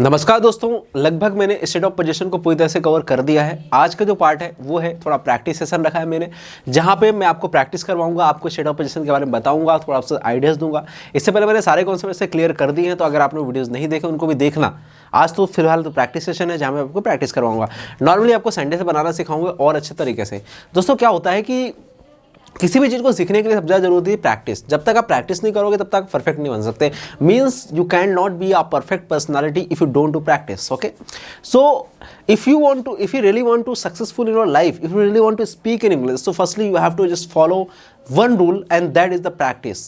नमस्कार दोस्तों, लगभग मैंने स्टेट ऑफ पोजीशन को पूरी तरह से कवर कर दिया है। आज का जो पार्ट है वो है थोड़ा प्रैक्टिस सेशन रखा है मैंने, जहां पे मैं आपको प्रैक्टिस करवाऊंगा, आपको स्टेट ऑफ पोजीशन के बारे में बताऊंगा, थोड़ा आपसे आइडियाज़ दूंगा। इससे पहले मैंने सारे कॉन्सेप्ट से क्लियर कर दिए हैं, तो अगर आपने वीडियोज़ नहीं देखे उनको भी देखना। आज तो फिलहाल तो प्रैक्टिस सेशन है जहाँ मैं आपको प्रैक्टिस करवाऊंगा। नॉर्मली आपको संडे से बनाना सिखाऊंगा और अच्छे तरीके से। दोस्तों क्या होता है कि किसी भी चीज़ को सीखने के लिए सबसे ज़्यादा जरूरी है प्रैक्टिस। जब तक आप प्रैक्टिस नहीं करोगे तब तक परफेक्ट नहीं बन सकते। Means you can not be a perfect personality if you don't do practice. Okay, so if you really want to successful in your life, if you really want to speak in English, so firstly you have to just follow one rule, and that is the practice.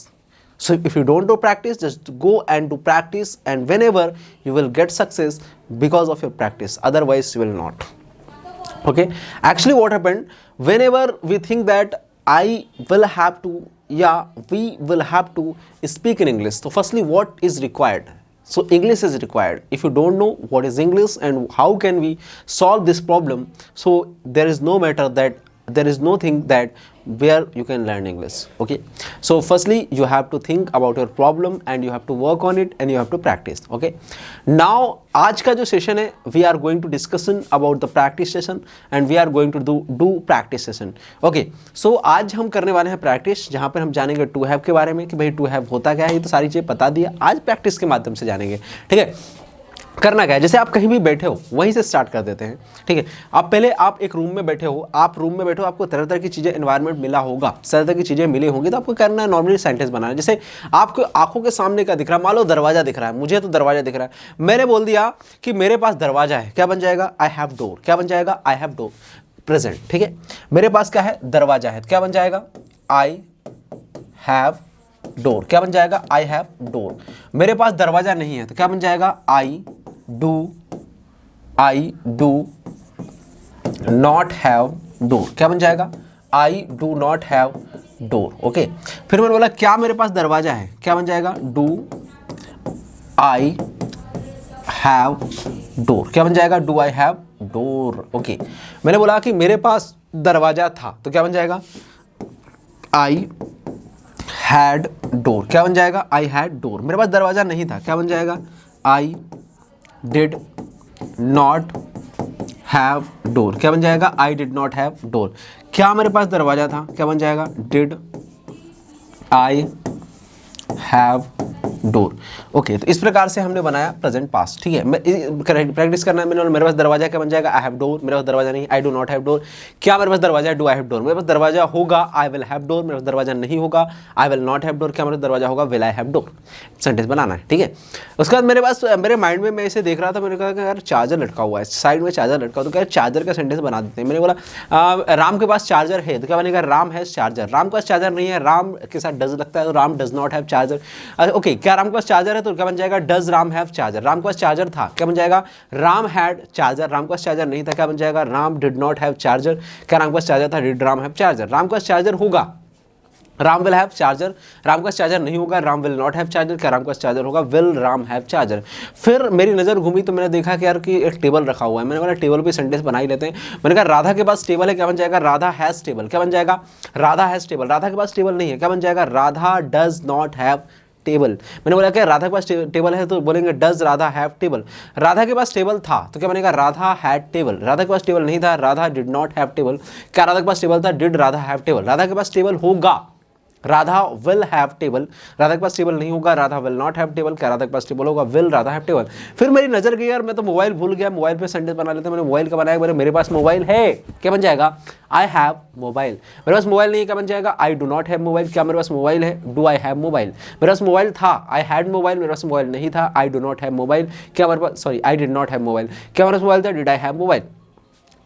So if you don't do practice, just go and do practice, and whenever you will get success because of your practice, otherwise you will not. Okay, actually what happened, whenever we think that we will have to speak in English, so firstly what is required? So English is required. If you don't know what is English and how can we solve this problem, so there is nothing that where you can learn English. Okay, so firstly you have to think about your problem and you have to work on it and you have to practice. Okay, now आज का जो session है we are going to discussion about the practice session and we are going to do practice session. Okay, so आज हम करने वाले हैं practice, जहाँ पर हम जानेंगे टू हैव के बारे में कि भाई टू हैव होता क्या है। ये तो सारी चीज़ें बता दिया, आज प्रैक्टिस के माध्यम से जानेंगे। ठीक है, करना क्या है, जैसे आप कहीं भी बैठे हो वहीं से स्टार्ट कर देते हैं। ठीक है, आप एक रूम में बैठे हो, आपको तरह तरह की चीज़ें एनवायरनमेंट मिला होगा, तरह तरह की चीज़ें मिली होंगी, तो आपको करना है नॉर्मली सेंटेंस बनाना है। जैसे आपको आंखों के सामने क्या दिख रहा है, मान लो दरवाजा दिख रहा है, मुझे तो दरवाजा दिख रहा है। मैंने बोल दिया कि मेरे पास दरवाजा है, क्या बन जाएगा, आई हैव डोर। क्या बन जाएगा, आई हैव डोर, प्रेजेंट। ठीक है, मेरे पास क्या है, दरवाजा है, क्या बन जाएगा, आई हैव डोर। क्या बन जाएगा, आई हैव डोर। मेरे पास दरवाजा नहीं है तो क्या बन जाएगा, आई डू नॉट हैव डोर। क्या बन जाएगा, आई do not have door. Okay, फिर मैंने बोला क्या मेरे पास दरवाजा है, क्या बन जाएगा, डू आई हैव डोर। क्या बन जाएगा, do I have door. Okay, मैंने बोला कि मेरे पास दरवाजा था तो क्या बन जाएगा, आई हैड डोर। क्या बन जाएगा, आई हैड डोर। मेरे पास दरवाजा नहीं था, क्या बन जाएगा, आई डिड नॉट हैव डोर। क्या बन जाएगा, आई डिड नॉट हैव डोर। क्या मेरे पास दरवाजा था, क्या बन जाएगा, did I have door. Okay, तो इस प्रकार से हमने बनाया प्रेजेंट पास्ट। ठीक है, प्रैक्टिस करना है। मेरे पास दरवाजा, क्या बन जाएगा, आई हैव डोर। मेरे पास दरवाजा नहीं, आई डू नॉट हैव डोर। क्या मेरे पास दरवाजा है, डू आई हैव डोर। मेरे पास दरवाजा होगा, आई विल हैव डोर। मेरे पास दरवाजा नहीं होगा, I will not have door. क्या मेरे पास दरवाजा होगा, will I have door. Sentence बनाना है। ठीक है, उसके बाद मेरे माइंड में मैं इसे देख रहा था, मैंने कहा कि यार चार्जर लटका हुआ है, साइड में चार्जर लटका हुआ, तो क्या चार्जर का सेंटेंस बना देते हैं। मैंने बोला राम के पास चार्जर है तो क्या बनेगा, राम हैज चार्जर। राम के पास चार्जर नहीं है, राम के साथ डज लगता है तो Ram does not have charger. Okay, क्या राम के पास चार्जर है तो क्या बन जाएगा, does Ram have charger. Ram के पास चार्जर था, क्या बन जाएगा, राम हैड चार्जर। राम के पास चार्जर नहीं था, क्या बन जाएगा, Ram did not have charger. क्या राम के पास चार्जर था, did Ram have charger. Ram के पास चार्जर होगा, Ram will have charger. Ram के पास चार्जर नहीं होगा, Ram will not have charger. क्या राम के पास चार्जर होगा, विल राम हैव चार्जर। फिर मेरी नज़र घूमी तो मैंने देखा कि यार कि एक टेबल रखा हुआ है। मैंने बोला टेबल पे सेंटेंस बना ही लेते हैं। मैंने कहा राधा के पास टेबल है, क्या बन जाएगा, राधा हैज़ टेबल। क्या बन जाएगा, राधा हैज़ टेबल। राधा के पास टेबल नहीं है, क्या बन जाएगा, Radha does not have table. मैंने बोला क्या राधा के पास टेबल है तो बोलेंगे does Radha have table. Radha के पास टेबल था तो क्या बनेगा, राधा हैड टेबल। राधा के पास टेबल नहीं था, Radha did not have table. क्या राधा के पास टेबल था, did Radha have table. Radha के पास टेबल होगा, Radha will have table. Radha के पास टेबल नहीं होगा, Radha will not have table. क्या राधा के पास टेबल होगा, विल राधा हैव टेबल। फिर मेरी नजर गई यार मैं तो मोबाइल भूल गया, मोबाइल पे सेंटेंस बना लेते हैं। मैंने मोबाइल का बनाया, मेरे पास मोबाइल है, क्या बन जाएगा, आई हैव मोबाइल। मेरे पास मोबाइल नहीं है, क्या बन जाएगा, आई डू नॉट हैव मोबाइल। क्या मेरे पास मोबाइल है, डू आई हैव मोबाइल। मेरे पास मोबाइल था, आई हैड मोबाइल। मेरे पास मोबाइल नहीं था, I do not have mobile. क्या मेरे पास, sorry, I did not have mobile. क्या मेरे पास मोबाइल था, डिड आई हैव मोबाइल।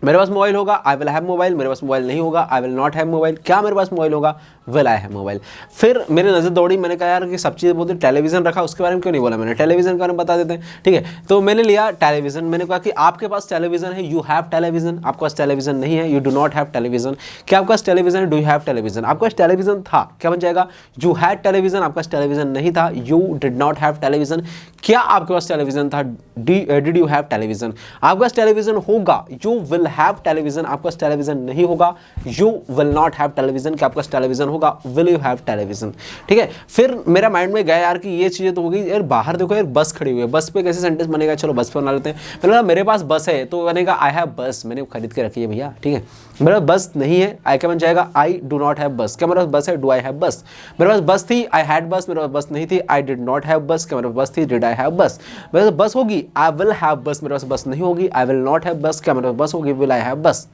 मेरे पास मोबाइल होगा, आई विल हैव मोबाइल। मेरे पास मोबाइल नहीं होगा, I will not have mobile. क्या मेरे पास मोबाइल होगा, विल आई हैव मोबाइल। फिर मेरी नज़र दौड़ी, मैंने कहा यार कि सब चीज़ें बोलते, टेलीविजन रखा, उसके बारे में क्यों नहीं बोला मैंने, टेलीविजन के बारे में बता देते हैं। ठीक है, तो मैंने लिया टेलीविजन। मैंने कहा कि आपके पास टेलीविजन है, यू हैव टेलीविजन। आपके पास टेलीविजन नहीं है, you do not have television. क्या आपके पास टेलीविजन है, डू यू हैव टेलीविजन। आपके पास टेलीविजन था, क्या बन जाएगा, यू हैड टेलीविजन। आपके पास टेलीविजन नहीं था, you did not have television. क्या आपके पास टेलीविजन था, डिड यू हैव टेलीविजन। आपके पास टेलीविजन होगा, यू विल हैव टेलीविजन, आपके पास टेलीविजन नहीं होगा। You will not have television, क्या आपके पास टेलीविजन होगा। विल यू हैव टेलीविजन, ठीक है। फिर मेरा माइंड में गया यार कि ये चीज़ें तो हो गई यार, बाहर देखो यार बस खड़ी हुई है, बस पे कैसे सेंटेंस बनेगा, चलो बस पे बना लेते हैं। मैंने बोला मेरे पास बस है तो बनेगा आई हैव बस, मैंने खरीद के रखी है भैया, ठीक है। मेरे पास बस नहीं है, आई क्या बन जाएगा, आई डू नॉट हैव बस। क्या मेरे पास बस है, डू आई हैव बस। मेरे पास बस थी, आई हैड बस। मेरे पास बस नहीं थी, आई डिड नॉट हैव बस। क्या मेरे पास बस थी, डिड आई हैव बस। मेरे पास बस होगी, आई विल हैव बस। मेरे पास बस नहीं होगी, आई विल नॉट हैव बस। क्या मेरे पास बस होगी, विल आई हैव बस।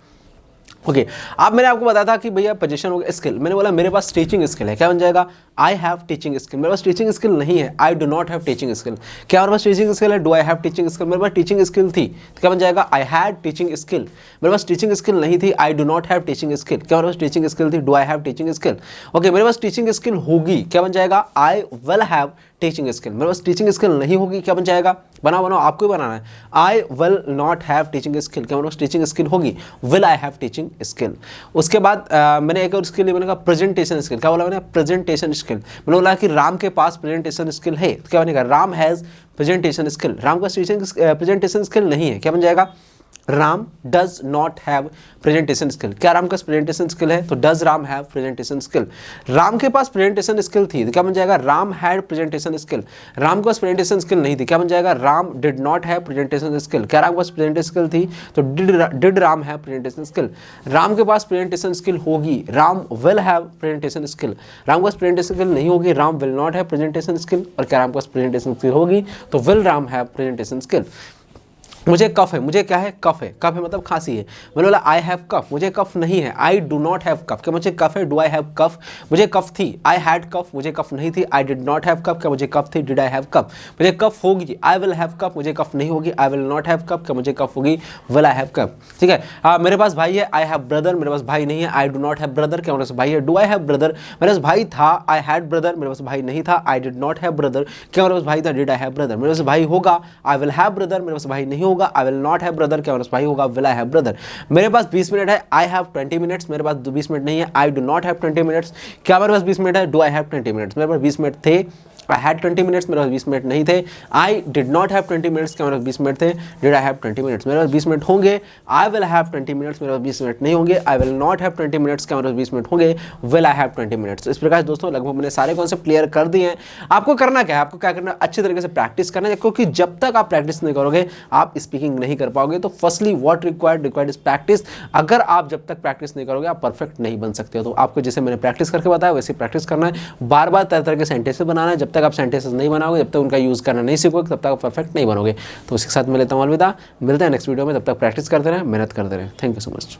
ओके अब मैंने आपको बताया था कि भैया पोजीशन हो गया स्किल, मैंने बोला मेरे पास टीचिंग स्किल है, क्या बन जाएगा, आई हैव टीचिंग स्किल। मेरे पास टीचिंग स्किल नहीं है, I do not have teaching skill. क्या मेरे पास टीचिंग स्किल है, do I have teaching skill. मेरे पास टीचिंग स्किल थी, तो क्या बन जाएगा, आई हैड टीचिंग स्किल। मेरे पास टीचिंग स्किल नहीं थी, आई do not have teaching skill. क्या मेरे पास टीचिंग स्किल थी, do I have teaching skill. Okay मेरे पास टीचिंग स्किल होगी, क्या बन जाएगा, I will have teaching skill. मेरे पास टीचिंग स्किल नहीं होगी, क्या बन जाएगा, बनाओ बनाओ आपको ही बनाना है, आई will not have teaching skill. क्या मेरे पास टीचिंग स्किल होगी, will I have teaching skill. उसके बाद मैंने एक और स्किल मैंने कहा प्रेजेंटेशन स्किल। क्या बोला मैंने, प्रेजेंटेशन स्किल। मैंने बोला कि राम के पास प्रेजेंटेशन स्किल है, तो क्या बनेगा, Ram has presentation skill. Ram का प्रेजेंटेशन स्किल नहीं है, क्या बन जाएगा, Ram does not have presentation skill. क्या राम का प्रेजेंटेशन स्किल है, तो does Ram have presentation skill. Ram के पास प्रेजेंटेशन स्किल थी, तो क्या बन जाएगा, Ram had presentation skill. Ram के पास प्रेजेंटेशन स्किल नहीं थी, क्या बन जाएगा, Ram did not have presentation skill. क्या राम के पास प्रेजेंटेशन स्किल थी, तो did Ram have presentation skill. Ram के पास प्रेजेंटेशन स्किल होगी, Ram will have presentation skill. Ram के पास प्रेजेंटेशन स्किल नहीं होगी, Ram will not have presentation skill. और क्या राम के पास प्रेजेंटेशन स्किल होगी, तो will Ram have presentation skill. मुझे कफ है, मुझे क्या है, कफ है। कफ है मतलब खांसी है। मैंने बोला आई हैव कफ, मुझे कफ नहीं है, I do not have cough. क्या मुझे कफ है, डू आई हैव कफ। मुझे कफ थी, आई हैड कफ, मुझे कफ नहीं थी, I did not have cough. क्या मुझे कफ थी, डिड आई हैव कफ। मुझे कफ होगी, आई विल हैव कफ। मुझे कफ नहीं होगी, I will not have cough. क्या मुझे कफ होगी, विल आई हैव कफ। ठीक है। मेरे पास भाई है, आई हैव ब्रदर। मेरे पास भाई नहीं है, I do not have brother. क्या मेरे पास भाई है, डू आई हैव ब्रदर। मेरे पास भाई था, आई हैड ब्रदर। मेरे पास भाई नहीं था, आई डिड नॉट हैव ब्रदर। क्या मेरे पास भाई था, डिड आई हैव ब्रदर। मेरे पास भाई होगा, आई विल हैव ब्रदर। मेरे पास भाई नहीं होगा, I will not have brother. क्या मेरे पास भाई होगा, विल आई हैव ब्रदर। मेरे पास 20 मिनट है, आई हैव 20 मिनट्स। मेरे पास 20 मिनट नहीं है, I do not have 20 minutes. क्या मेरे पास 20 मिनट है, डू आई हैव 20 मिनट्स। मेरे पास 20 मिनट थे, आई हैड 20 मिनट्स। मेरे पास 20 मिनट नहीं थे, आई डिड नॉट हैव 20 मिनट्स। क्या मेरे पास 20 मिनट थे, डिड आई हैव 20 मिनट्स। मेरे पास 20 मिनट होंगे, आई विल हैव 20 मिनट्स। मेरे पास 20 मिनट नहीं होंगे, आई विल नॉट हैव 20 मिनट्स। क्या मेरे पास 20 मिनट होंगे, विल आई हैव 20 मिनट्स। इस प्रकार दोस्तों लगभग मैंने सारे कॉन्सेप्ट क्लियर कर दिए हैं। आपको करना क्या है, आपको क्या करना है, अच्छी तरीके से प्रैक्टिस करना है, क्योंकि जब तक आप प्रैक्टिस नहीं करोगे आप स्पीकिंग नहीं कर पाओगे। तो firstly what required is practice. अगर आप जब तक प्रैक्टिस नहीं करोगे आप परफेक्ट नहीं बन सकते हो। तो आपको जैसे मैंने प्रैक्टिस करके बताया वैसे प्रैक्टिस करना है, बार बार तरह तरह के सेंटेंसेस बनाना है। जब तक आप सेंटेंसेस नहीं बनाओगे, जब तक उनका यूज़ करना नहीं सीखोगे, तब तक आप परफेक्ट नहीं बनोगे। तो उसके साथ मैं लेता हूँ अलविदा, मिलते हैं नेक्स्ट वीडियो में। तब तक प्रैक्टिस करते रहें, मेहनत करते रहें। Thank you so much.